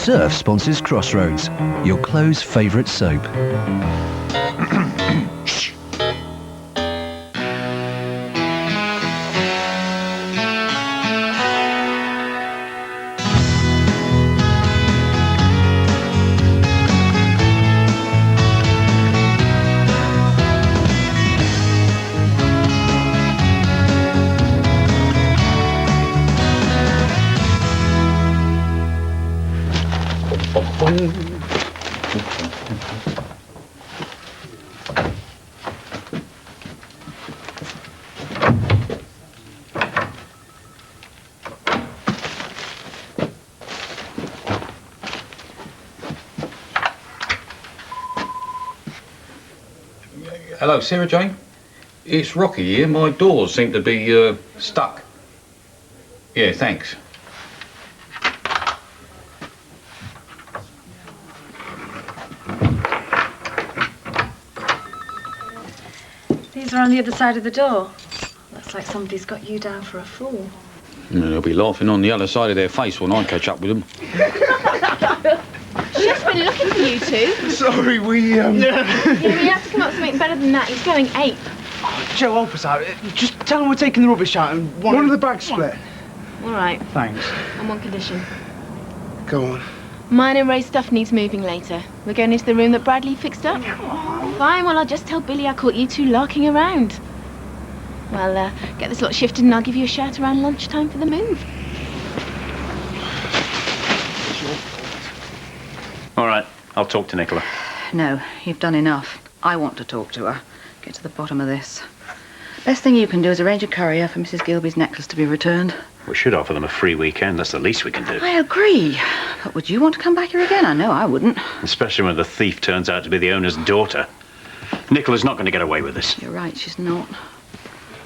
Surf sponsors Crossroads, your clothes' favourite soap. Hello, Sarah Jane. It's Rocky here. My doors seem to be stuck. Yeah, thanks. These are on the other side of the door. Looks like somebody's got you down for a fool. They'll be laughing on the other side of their face when I catch up with them. Chef's been looking for you two. Sorry, we Yeah, we have to come up with something better than that. He's going ape. Oh, Joe, help us out. Just tell him we're taking the rubbish out and one of the bags split. All right. Thanks. On one condition. Go on. Mine and Ray's stuff needs moving later. We're going into the room that Bradley fixed up. Fine, well, I'll just tell Billy I caught you two larking around. Well, get this lot shifted and I'll give you a shout around lunchtime for the move. All right, I'll talk to Nicola. No, you've done enough. I want to talk to her. Get to the bottom of this. Best thing you can do is arrange a courier for Mrs. Gilby's necklace to be returned. We should offer them a free weekend. That's the least we can do. I agree. But would you want to come back here again? I know I wouldn't. Especially when the thief turns out to be the owner's daughter. Nicola's not going to get away with this. You're right, she's not.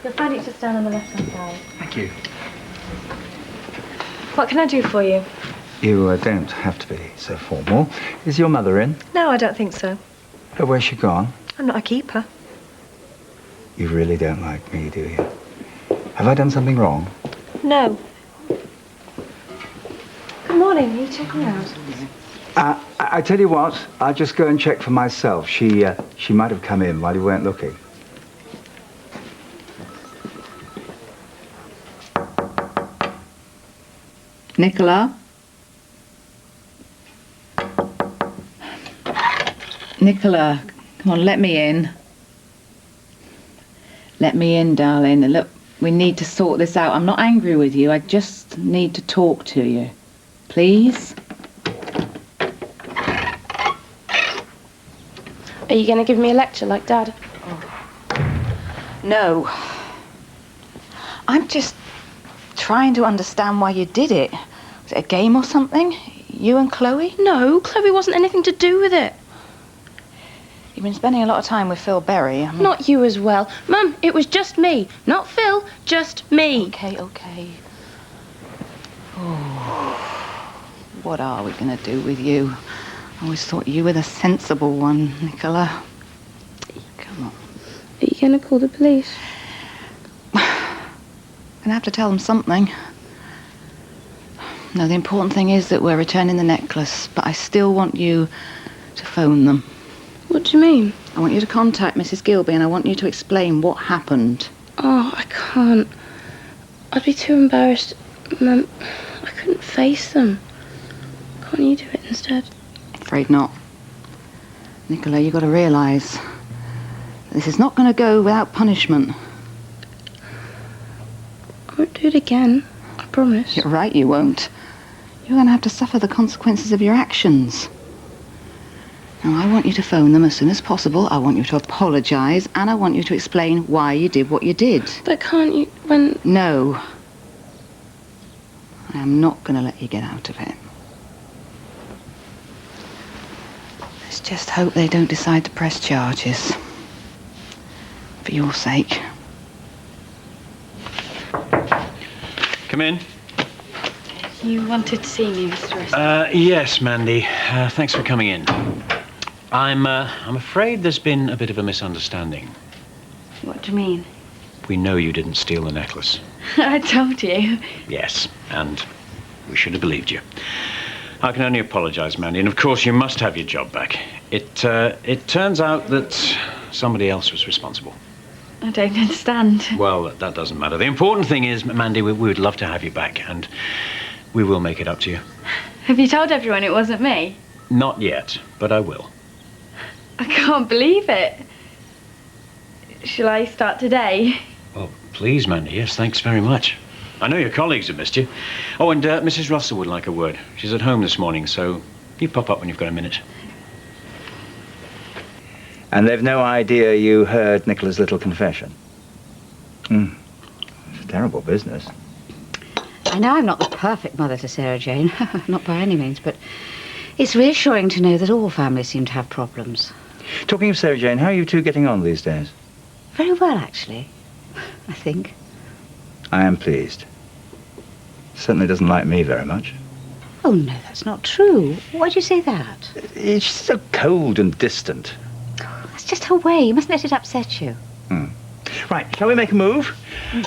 You'll find it just down on the left-hand side. Thank you. What can I do for you? You don't have to be so formal. Is your mother in? No, I don't think so. Oh, where's she gone? I'm not a keeper. You really don't like me, do you? Have I done something wrong? No. Good morning. Are you checking out? I tell you what, I'll just go and check for myself. She might have come in while you weren't looking. Nicola? Nicola, come on, let me in. Let me in, darling. Look, we need to sort this out. I'm not angry with you. I just need to talk to you. Please? Are you going to give me a lecture like Dad? No. I'm just trying to understand why you did it. Was it a game or something? You and Chloe? No, Chloe wasn't anything to do with it. You've been spending a lot of time with Phil Berry. Not you as well. Mum, it was just me. Not Phil, just me. Okay. Oh, what are we going to do with you? I always thought you were the sensible one, Nicola. Come on. Are you going to call the police? Gonna have to tell them something. No, the important thing is that we're returning the necklace, but I still want you to phone them. What do you mean? I want you to contact Mrs. Gilby and I want you to explain what happened. Oh, I can't. I'd be too embarrassed. Mum, I couldn't face them. Can't you do it instead? Afraid not. Nicola, you've got to realise this is not going to go without punishment. I won't do it again. I promise. You're right, you won't. You're going to have to suffer the consequences of your actions. Now, I want you to phone them as soon as possible. I want you to apologise, and I want you to explain why you did what you did. But can't you, when... No. I am not going to let you get out of it. Let's just hope they don't decide to press charges. For your sake. Come in. You wanted to see me, Mr. West? Yes, Mandy. Thanks for coming in. I'm afraid there's been a bit of a misunderstanding. What do you mean? We know you didn't steal the necklace. I told you. Yes, and we should have believed you. I can only apologise, Mandy, and of course you must have your job back. It turns out that somebody else was responsible. I don't understand. Well, that doesn't matter. The important thing is, Mandy, we would love to have you back, and we will make it up to you. Have you told everyone it wasn't me? Not yet, but I will. I can't believe it. Shall I start today? Oh, please, Mandy, yes, thanks very much. I know your colleagues have missed you. Oh, and Mrs. Russell would like a word. She's at home this morning, so you pop up when you've got a minute. And they've no idea you heard Nicola's little confession? It's a terrible business. I know I'm not the perfect mother to Sarah Jane, not by any means, but it's reassuring to know that all families seem to have problems. Talking of Sarah Jane, how are you two getting on these days? Very well, actually, I think. I am pleased. Certainly doesn't like me very much. Oh, no, that's not true. Why'd you say that? It's so cold and distant. That's just her way. You mustn't let it upset you. Right, shall we make a move?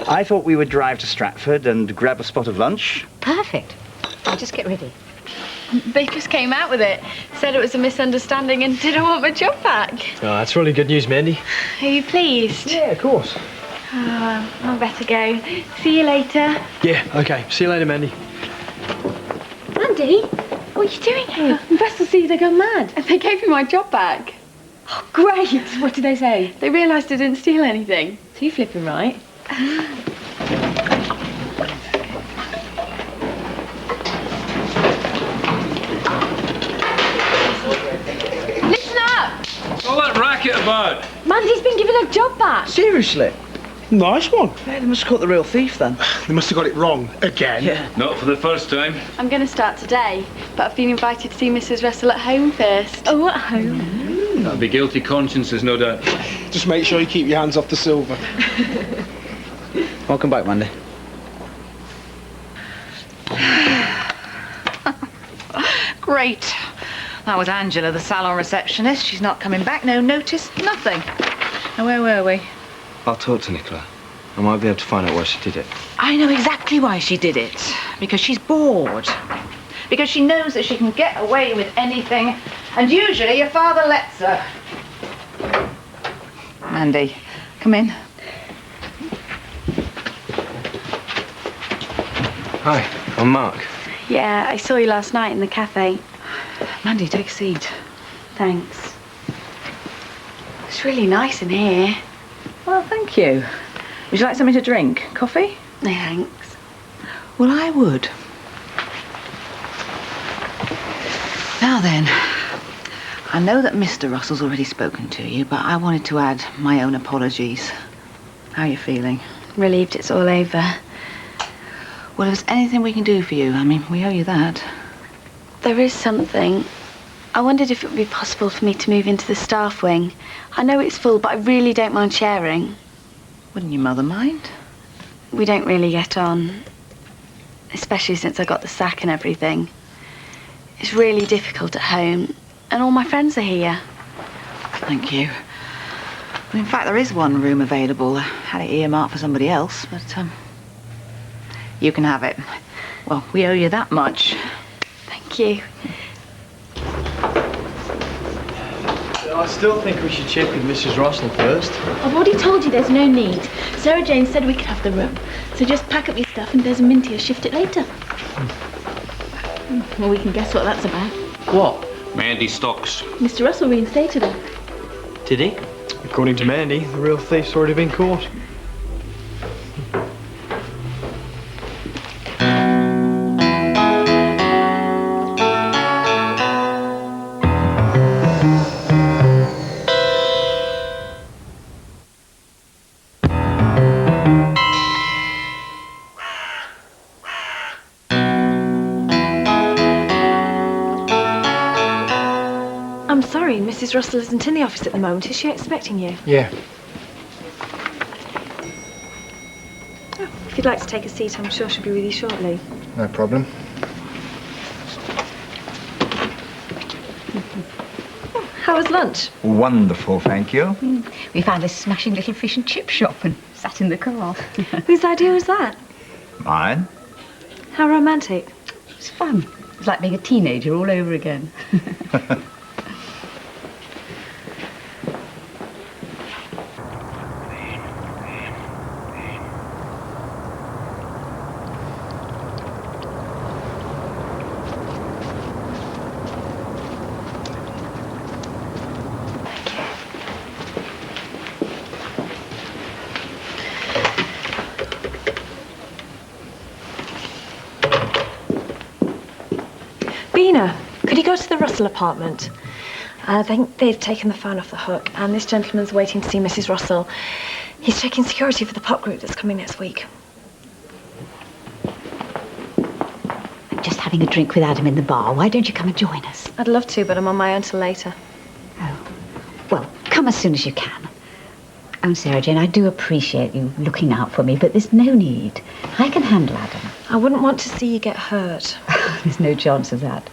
I thought we would drive to Stratford and grab a spot of lunch. Perfect. I'll just get ready. They just came out with it. Said it was a misunderstanding and didn't want my job back. Oh, that's really good news, Mandy. Are you pleased? Yeah, of course. I better go. See you later. Yeah, okay. See you later, Mandy. Andy, what are you doing here? Russell sees they gone mad. And they gave me my job back. Oh, great. What did they say? They realised I didn't steal anything. So you're flipping right. Listen up! What's all that racket about? Mandy's been given her job back. Seriously? Nice one. Yeah, they must have caught the real thief then. They must have got it wrong again. Yeah. Not for the first time. I'm going to start today, but I've been invited to see Mrs. Russell at home first. Oh, at home? That'll be guilty consciences, no doubt. Just make sure you keep your hands off the silver. Welcome back, Mandy. Great. That was Angela, the salon receptionist. She's not coming back. No notice, nothing. Now, where were we? I'll talk to Nicola. I might be able to find out why she did it. I know exactly why she did it. Because she's bored. Because she knows that she can get away with anything. And usually your father lets her. Mandy, come in. Hi, I'm Mark. Yeah, I saw you last night in the cafe. Mandy, take a seat. Thanks. It's really nice in here. Well, thank you. Would you like something to drink? Coffee? No, thanks. Well, I would. Now then, I know that Mr. Russell's already spoken to you, but I wanted to add my own apologies. How are you feeling? Relieved it's all over. Well, if there's anything we can do for you, I mean, we owe you that. There is something. I wondered if it would be possible for me to move into the staff wing. I know it's full, but I really don't mind sharing. Wouldn't your mother mind? We don't really get on, especially since I got the sack and everything. It's really difficult at home, and all my friends are here. Thank you. Well, in fact, there is one room available. I had it earmarked for somebody else, but, you can have it. Well, we owe you that much. Thank you. I still think we should check with Mrs. Russell first. I've already told you there's no need. Sarah Jane said we could have the room. So just pack up your stuff and there's a minty will shift it later. Well, we can guess what that's about. What? Mandy Stocks. Mr. Russell reinstated her. Did he? According to Mandy, the real thief's already been caught. I'm sorry, Mrs. Russell isn't in the office at the moment. Is she expecting you? Yeah. Oh, if you'd like to take a seat, I'm sure she'll be with you shortly. No problem. Oh, how was lunch? Wonderful, thank you. We found this smashing little fish and chip shop and sat in the car. Whose idea was that? Mine? How romantic. It was fun. It's like being a teenager all over again. Bina, could you go to the Russell apartment? I think they've taken the phone off the hook, and this gentleman's waiting to see Mrs. Russell. He's checking security for the pop group that's coming next week. I'm just having a drink with Adam in the bar. Why don't you come and join us? I'd love to, but I'm on my own till later. Oh, well, come as soon as you can. Oh, Sarah Jane, I do appreciate you looking out for me, but there's no need. I can handle Adam. I wouldn't want to see you get hurt. There's no chance of that.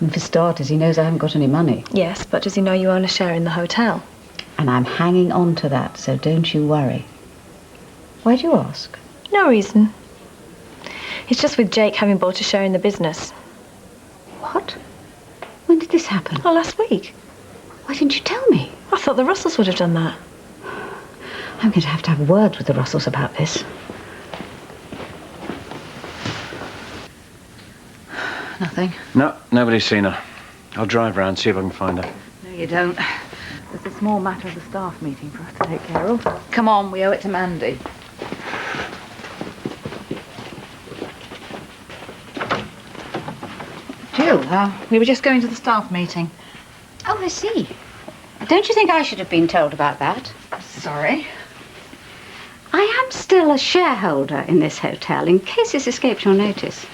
And for starters, he knows I haven't got any money. Yes, but does he know you own a share in the hotel? And I'm hanging on to that, so don't you worry. Why'd you ask? No reason. It's just with Jake having bought a share in the business. What? When did this happen? Oh, last week. Why didn't you tell me? I thought the Russells would have done that. I'm going to have words with the Russells about this. Nothing. No, nobody's seen her. I'll drive round, see if I can find her. No, you don't. There's a small matter of the staff meeting for us to take care of. Come on, we owe it to Mandy. Jill, we were just going to the staff meeting. Oh, I see. Don't you think I should have been told about that? Sorry. I am still a shareholder in this hotel, in case this escaped your notice.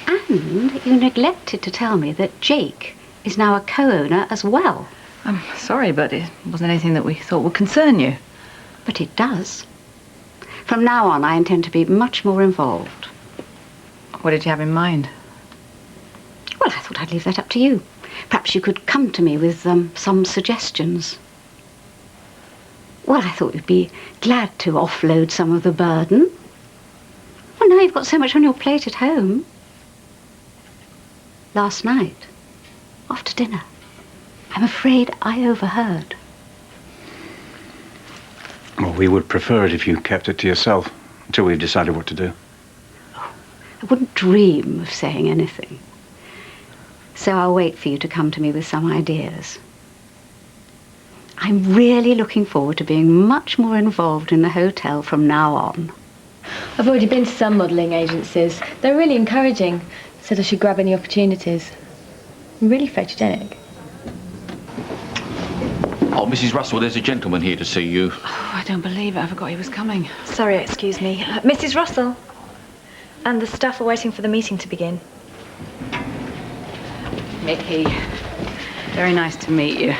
And you neglected to tell me that Jake is now a co-owner as well. I'm sorry, but it wasn't anything that we thought would concern you. But it does. From now on, I intend to be much more involved. What did you have in mind? Well, I thought I'd leave that up to you. Perhaps you could come to me with some suggestions. Well, I thought you'd be glad to offload some of the burden. Well, now you've got so much on your plate at home. Last night, after dinner, I'm afraid I overheard. Well, we would prefer it if you kept it to yourself until we've decided what to do. I wouldn't dream of saying anything. So I'll wait for you to come to me with some ideas. I'm really looking forward to being much more involved in the hotel from now on. I've already been to some modelling agencies. They're really encouraging. Said I should grab any opportunities. I'm really photogenic. Oh, Mrs. Russell, there's a gentleman here to see you. Oh, I don't believe it. I forgot he was coming. Sorry, excuse me. Mrs. Russell. And the staff are waiting for the meeting to begin. Mickey, very nice to meet you.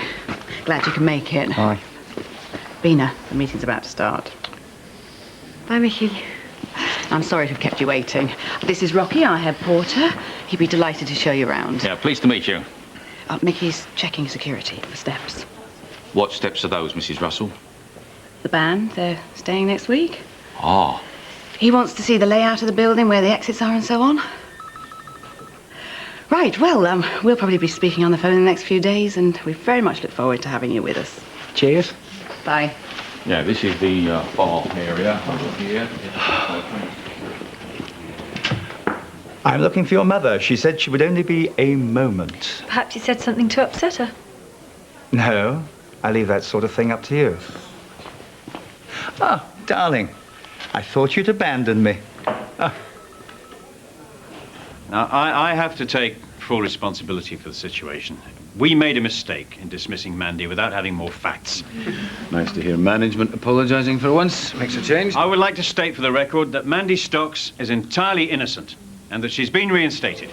Glad you can make it. Hi. Bina, the meeting's about to start. Bye, Mickey. I'm sorry to have kept you waiting. This is Rocky, our head porter. He'd be delighted to show you around. Yeah, pleased to meet you. Mickey's checking security for steps. What steps are those, Mrs. Russell? The band, they're staying next week. Ah. He wants to see the layout of the building, where the exits are and so on. Right, well, we'll probably be speaking on the phone in the next few days, and we very much look forward to having you with us. Cheers. Bye. Yeah, this is the bar area over here. I'm looking for your mother. She said she would only be a moment. Perhaps you said something to upset her. No, I leave that sort of thing up to you. Ah, darling, I thought you'd abandoned me. Ah. Now, I have to take full responsibility for the situation. We made a mistake in dismissing Mandy without having more facts. Nice to hear management apologising for once. Makes a change. I would like to state for the record that Mandy Stocks is entirely innocent and that she's been reinstated.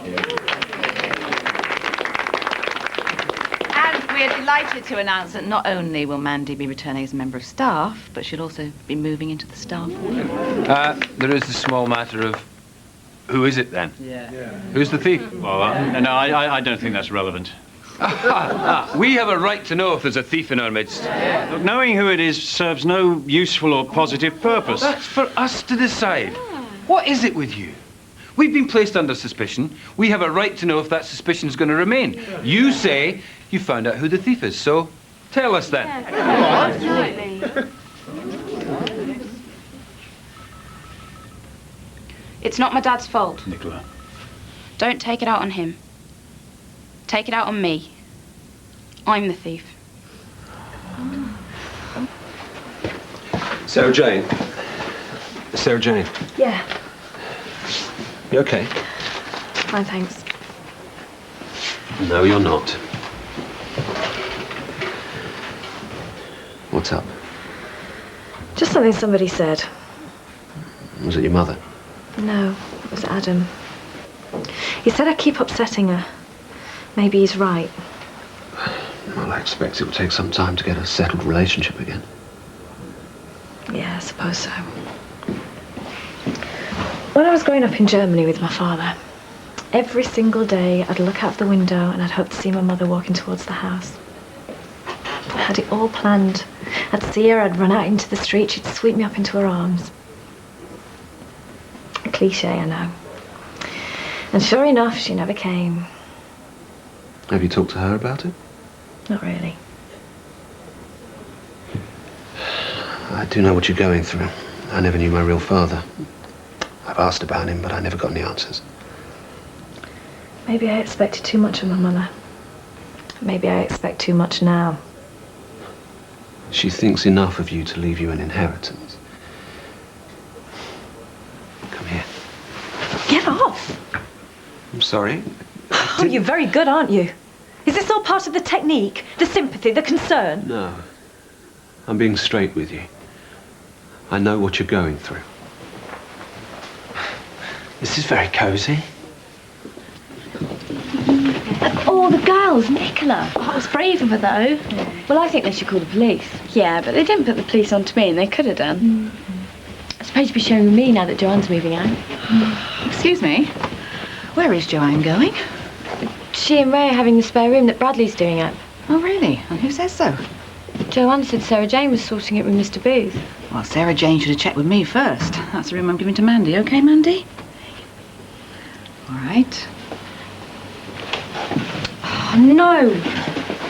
And we're delighted to announce that not only will Mandy be returning as a member of staff, but she'll also be moving into the staff room. There is the small matter of who is it then? Yeah. Who's the thief? Well, no, I don't think that's relevant. We have a right to know if there's a thief in our midst. Look, knowing who it is serves no useful or positive purpose. That's for us to decide. What is it with you? We've been placed under suspicion. We have a right to know if that suspicion's going to remain. You say you found out who the thief is, so tell us then. Absolutely. It's not my dad's fault. Nicola. Don't take it out on him. Take it out on me. I'm the thief. Sarah Jane. Sarah Jane. Yeah. You okay? Fine, thanks. No, you're not. What's up? Just something somebody said. Was it your mother? No, it was Adam. He said I keep upsetting her. Maybe he's right. Well, I expect it will take some time to get a settled relationship again. Yeah, I suppose so. When I was growing up in Germany with my father, every single day I'd look out the window and I'd hope to see my mother walking towards the house. I had it all planned. I'd see her, I'd run out into the street, she'd sweep me up into her arms. A cliche, I know. And sure enough, she never came. Have you talked to her about it? Not really. I do know what you're going through. I never knew my real father. I've asked about him, but I never got any answers. Maybe I expected too much of my mother. Maybe I expect too much now. She thinks enough of you to leave you an inheritance. Come here. Get off! I'm sorry. Oh, you're very good, aren't you? Is this all part of the technique? The sympathy, the concern? No. I'm being straight with you. I know what you're going through. This is very cosy. Oh, the girls, Nicola. Oh, it was brave of her, though. Well, I think they should call the police. Yeah, but they didn't put the police on to me and they could have done. I suppose you'd be sharing with me now that Joanne's moving out. Excuse me. Where is Joanne going? She and Ray are having the spare room that Bradley's doing up. Oh, really? And who says so? Joanne said Sarah Jane was sorting it with Mr. Booth. Well, Sarah Jane should have checked with me first. That's the room I'm giving to Mandy. Okay, Mandy? All right. Oh, no!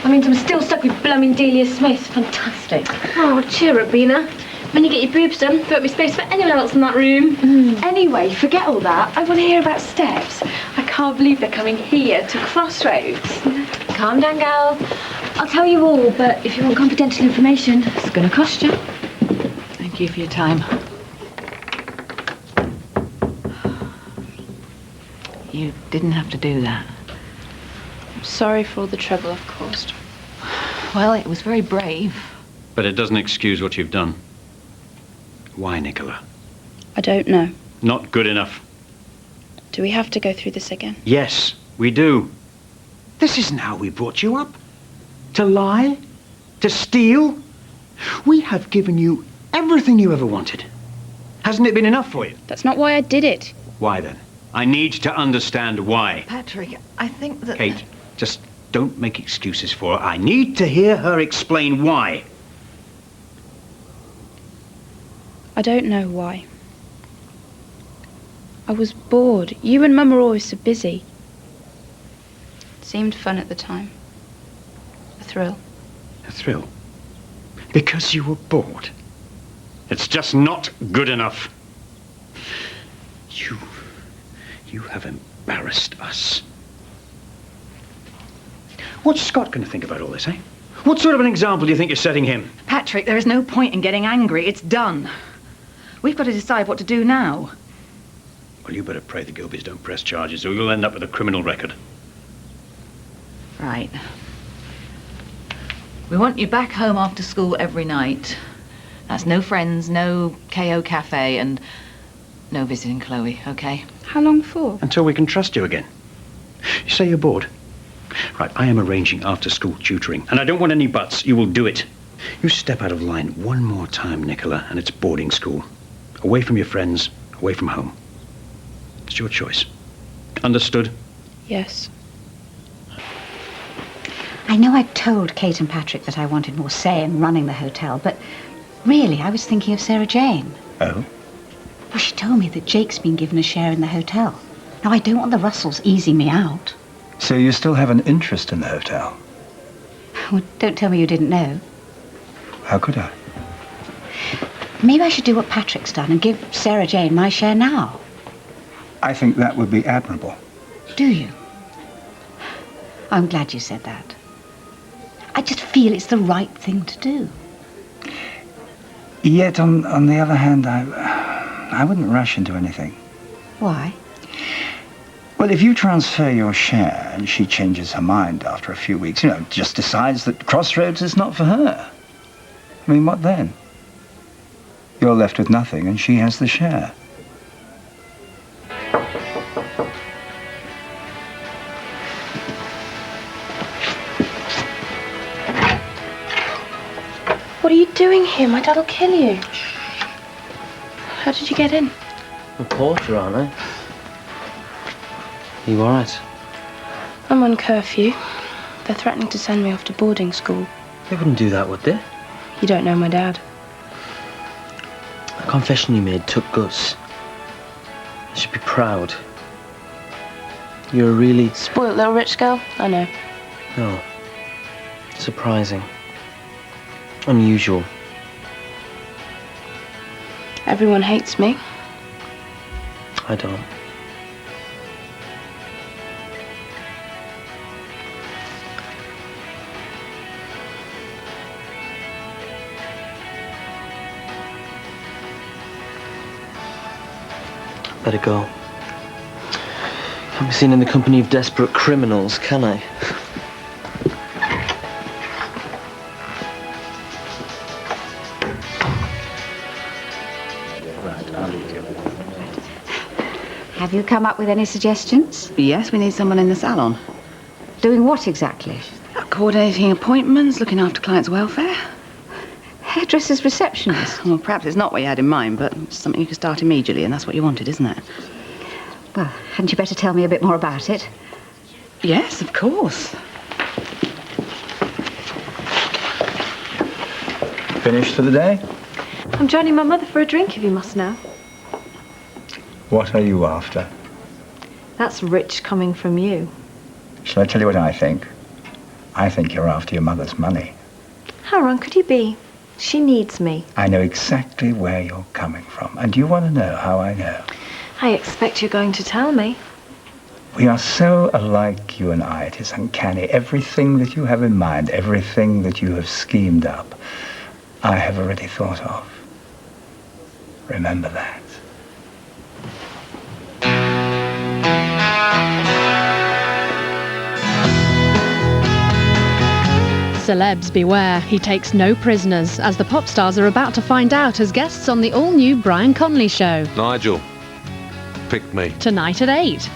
That means I'm still stuck with blooming Delia Smith. Fantastic. Oh, cheer up, Bina. When you get your boobs done, there'll be space for anyone else in that room. Anyway, forget all that. I want to hear about Steps. I can't believe they're coming here to Crossroads. Calm down, girls. I'll tell you all, but if you want confidential information, it's going to cost you. Thank you for your time. You didn't have to do that. I'm sorry for all the trouble I've caused. Well, it was very brave. But it doesn't excuse what you've done. Why, Nicola? I don't know. Not good enough. Do we have to go through this again? Yes, we do. This isn't how we brought you up. To lie? To steal? We have given you everything you ever wanted. Hasn't it been enough for you? That's not why I did it. Why then? I need to understand why. Patrick, I think that... Kate, just don't make excuses for her. I need to hear her explain why. I don't know why. I was bored. You and Mum were always so busy. It seemed fun at the time. A thrill. A thrill? Because you were bored. It's just not good enough. You have embarrassed us. What's Scott going to think about all this, eh? What sort of an example do you think you're setting him? Patrick, there is no point in getting angry. It's done. We've got to decide what to do now. Well, you better pray the Gilbys don't press charges or you'll end up with a criminal record. Right. We want you back home after school every night. That's no friends, no KO cafe, and no visiting Chloe, okay? How long for? Until we can trust you again. You say you're bored. Right, I am arranging after-school tutoring, and I don't want any buts. You will do it. You step out of line one more time, Nicola, and it's boarding school. Away from your friends, away from home. It's your choice. Understood? Yes. I know I told Kate and Patrick that I wanted more say in running the hotel, but really I was thinking of Sarah Jane. Oh? Well, she told me that Jake's been given a share in the hotel. Now, I don't want the Russells easing me out. So you still have an interest in the hotel? Well, don't tell me you didn't know. How could I? Maybe I should do what Patrick's done and give Sarah Jane my share now. I think that would be admirable. Do you? I'm glad you said that. I just feel it's the right thing to do. Yet, on the other hand, I wouldn't rush into anything. Why? Well, if you transfer your share and she changes her mind after a few weeks, just decides that Crossroads is not for her, I mean, what then? You're left with nothing and she has the share. What are you doing here? My dad'll kill you. How did you get in? Reporter, aren't I? Are you alright? I'm on curfew. They're threatening to send me off to boarding school. They wouldn't do that, would they? You don't know my dad. The confession you made took guts. You should be proud. You're a really... Spoiled little rich girl? I know. No. Surprising. Unusual. Everyone hates me. I don't. Better go. Can't be seen in the company of desperate criminals, can I? Have you come up with any suggestions? Yes, we need someone in the salon. Doing what exactly? Coordinating appointments, looking after clients' welfare. Hairdresser's receptionist. Well, perhaps it's not what you had in mind, but it's something you could start immediately, and that's what you wanted, isn't it? Well, hadn't you better tell me a bit more about it? Yes, of course. Finished for the day? I'm joining my mother for a drink, if you must know. What are you after? That's rich coming from you. Shall I tell you what I think? I think you're after your mother's money. How wrong could you be? She needs me. I know exactly where you're coming from. And do you want to know how I know? I expect you're going to tell me. We are so alike, you and I, it is uncanny. Everything that you have in mind, everything that you have schemed up, I have already thought of. Remember that. Celebs beware, he takes no prisoners, as the pop stars are about to find out as guests on the all-new Brian Conley Show. Nigel, pick me. Tonight at 8.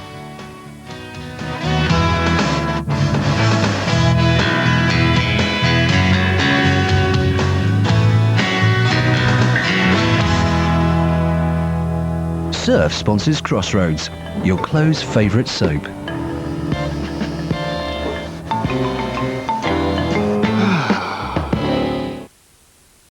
Surf sponsors Crossroads, your clothes' favourite soap.